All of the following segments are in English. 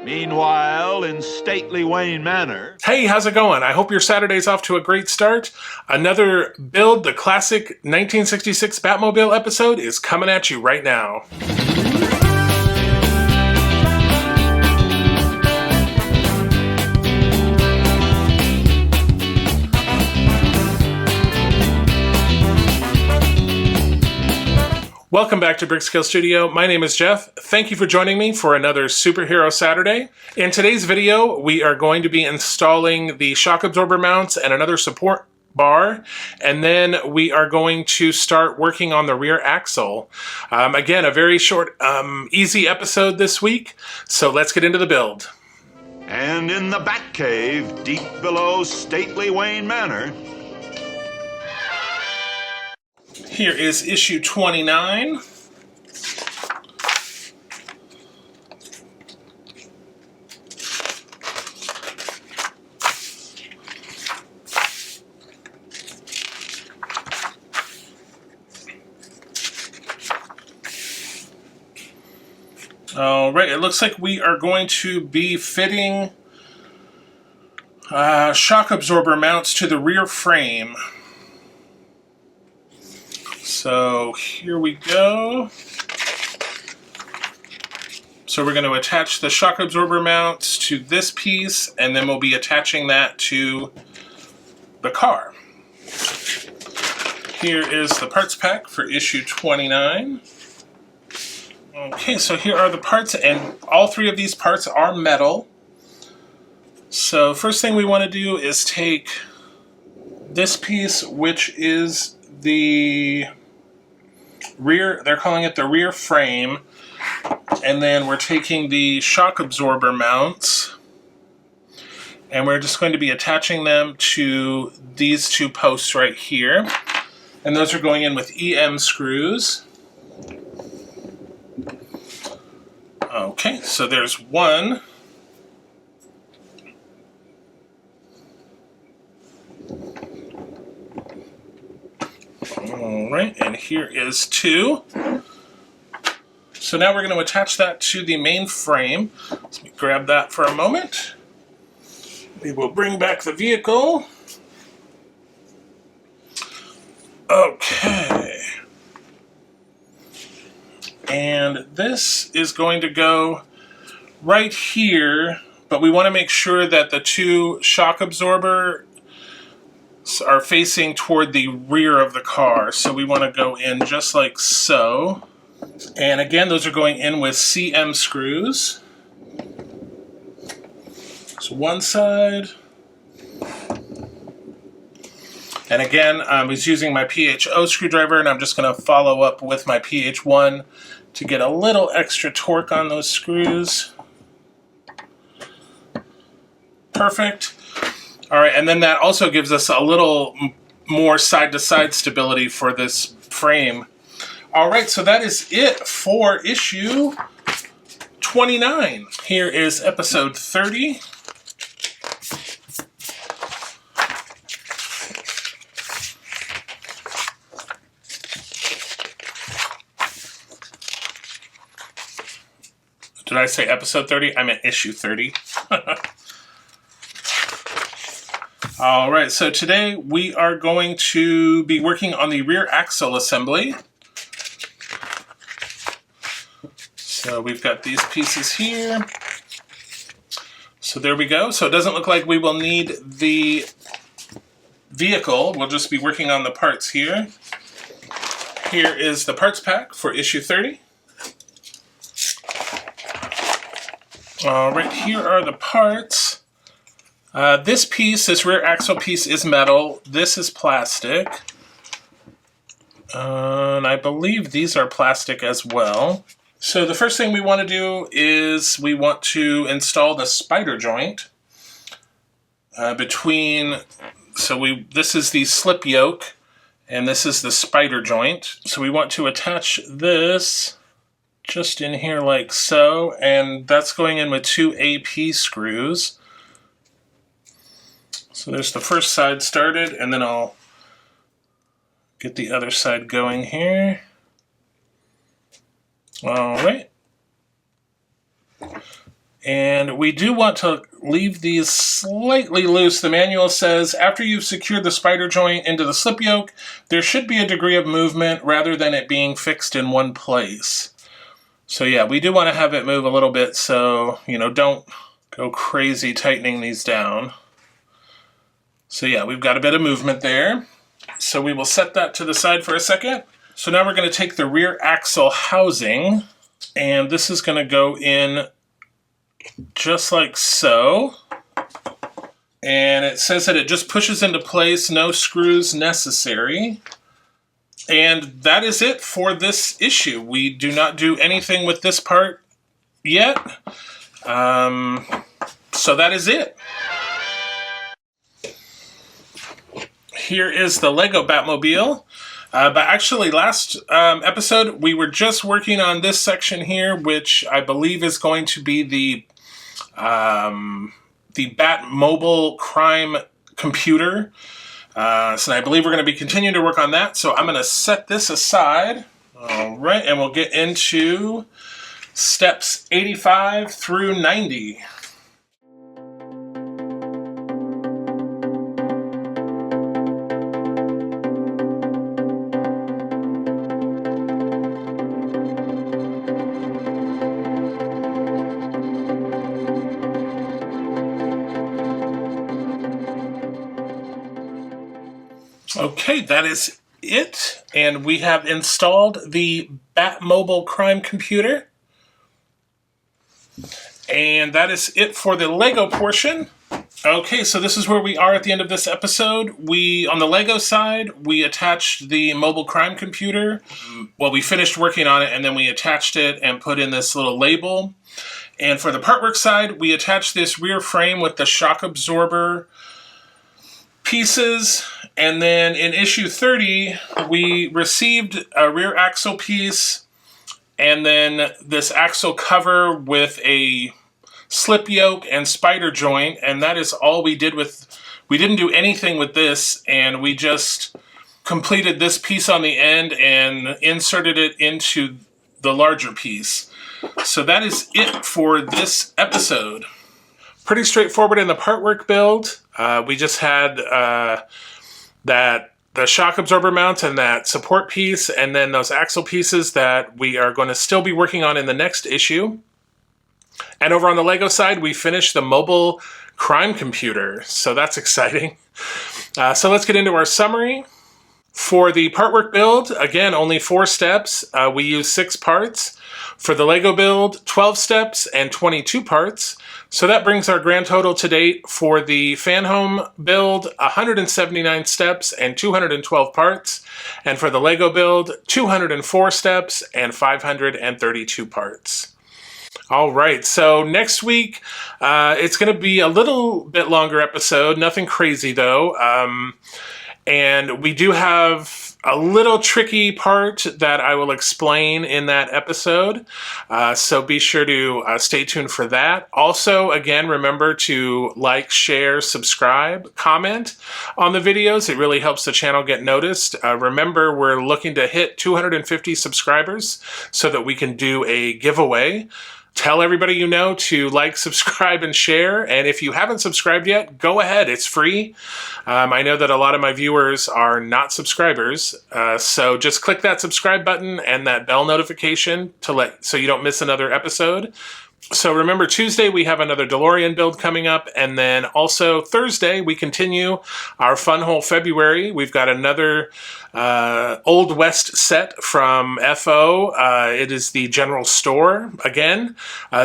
Meanwhile, in stately Wayne Manor... Hey, how's it going? I hope your Saturday's off to a great start. Another Build the Classic 1966 Batmobile episode is coming at you right now. Welcome back to Brickscale Studio. My name is Jeff. Thank you for joining me for another Superhero Saturday. In today's video, we are going to be installing the shock absorber mounts and another support bar, and then we are going to start working on the rear axle. Again, a very short, easy episode this week, so let's get into the build. And in the Batcave, deep below stately Wayne Manor... Here is issue 29. All right, it looks like we are going to be fitting shock absorber mounts to the rear frame. So here we go. So we're going to attach the shock absorber mounts to this piece, and then we'll be attaching that to the car. Here is the parts pack for issue 29. Okay, so here are the parts, and all three of these parts are metal. So first thing we want to do is take this piece, which is the rear, they're calling it the rear frame, and then we're taking the shock absorber mounts and we're just going to be attaching them to these two posts right here, and those are going in with EM screws. Okay, so there's one. Alright, and here is two. So now we're going to attach that to the main frame. Let me grab that for a moment. We will bring back the vehicle. Okay. And this is going to go right here, but we want to make sure that the two shock absorber are facing toward the rear of the car. So we want to go in just like so. And again, those are going in with CM screws. So one side. And again, I was using my PHO screwdriver, and I'm just going to follow up with my PH1 to get a little extra torque on those screws. Perfect. All right, and then that also gives us a little more side-to-side stability for this frame. All right, so that is it for issue 29. Here is episode 30. Did I say episode 30? I meant issue 30. All right, so today we are going to be working on the rear axle assembly. So we've got these pieces here. So there we go. So it doesn't look like we will need the vehicle. We'll just be working on the parts here. Here is the parts pack for issue 30. All right, here are the parts. This piece, this rear axle piece, is metal. This is plastic. And I believe these are plastic as well. So the first thing we want to do is we want to install the spider joint between, this is the slip yoke, and this is the spider joint. So we want to attach this just in here like so, and that's going in with two AP screws. So there's the first side started, and then I'll get the other side going here. All right. And we do want to leave these slightly loose. The manual says, after you've secured the spider joint into the slip yoke, there should be a degree of movement rather than it being fixed in one place. So yeah, we do want to have it move a little bit, so, you know, don't go crazy tightening these down. So yeah, we've got a bit of movement there. So we will set that to the side for a second. So now we're going to take the rear axle housing, and this is going to go in just like so. And it says that it just pushes into place, no screws necessary. And that is it for this issue. We do not do anything with this part yet. So that is it. Here is the Lego Batmobile. But actually, last episode, we were just working on this section here, which I believe is going to be the Batmobile crime computer. So I believe we're going to be continuing to work on that. So I'm going to set this aside. All right, and we'll get into steps 85 through 90. Okay, that is it. And we have installed the Batmobile crime computer. And that is it for the Lego portion. Okay, so this is where we are at the end of this episode. On the Lego side, we attached the mobile crime computer. Well, we finished working on it, and then we attached it and put in this little label. And for the partwork side, we attached this rear frame with the shock absorber pieces. And then in issue 30, we received a rear axle piece and then this axle cover with a slip yoke and spider joint, and that is all we did we didn't do anything with this, and we just completed this piece on the end and inserted it into the larger piece. So that is it for this episode. Pretty straightforward in the partwork build. We just had the shock absorber mount and that support piece, and then those axle pieces that we are going to still be working on in the next issue. And over on the Lego side, we finished the mobile crime computer, so that's exciting. So let's get into our summary. For the partwork build, again, only 4 steps. We use 6 parts. For the Lego build, 12 steps and 22 parts. So that brings our grand total to date for the Fanhome build, 179 steps and 212 parts. And for the Lego build, 204 steps and 532 parts. All right, so next week, it's going to be a little bit longer episode, nothing crazy though. And we do have a little tricky part that I will explain in that episode. So be sure to stay tuned for that. Also, again, remember to like, share, subscribe, comment on the videos. It really helps the channel get noticed. Remember, we're looking to hit 250 subscribers so that we can do a giveaway. Tell everybody you know to like, subscribe, and share. And if you haven't subscribed yet, go ahead. It's free. I know that a lot of my viewers are not subscribers. So just click that subscribe button and that bell notification so you don't miss another episode. So remember, Tuesday we have another DeLorean build coming up, and then also Thursday we continue our Fun Hole February. We've got another Old West set from FO. It is the General Store again.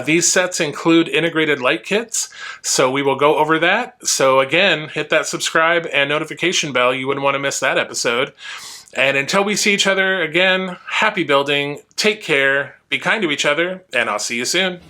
These sets include integrated light kits, so we will go over that. So again, hit that subscribe and notification bell. You wouldn't want to miss that episode. And until we see each other again, happy building, take care, be kind to each other, and I'll see you soon.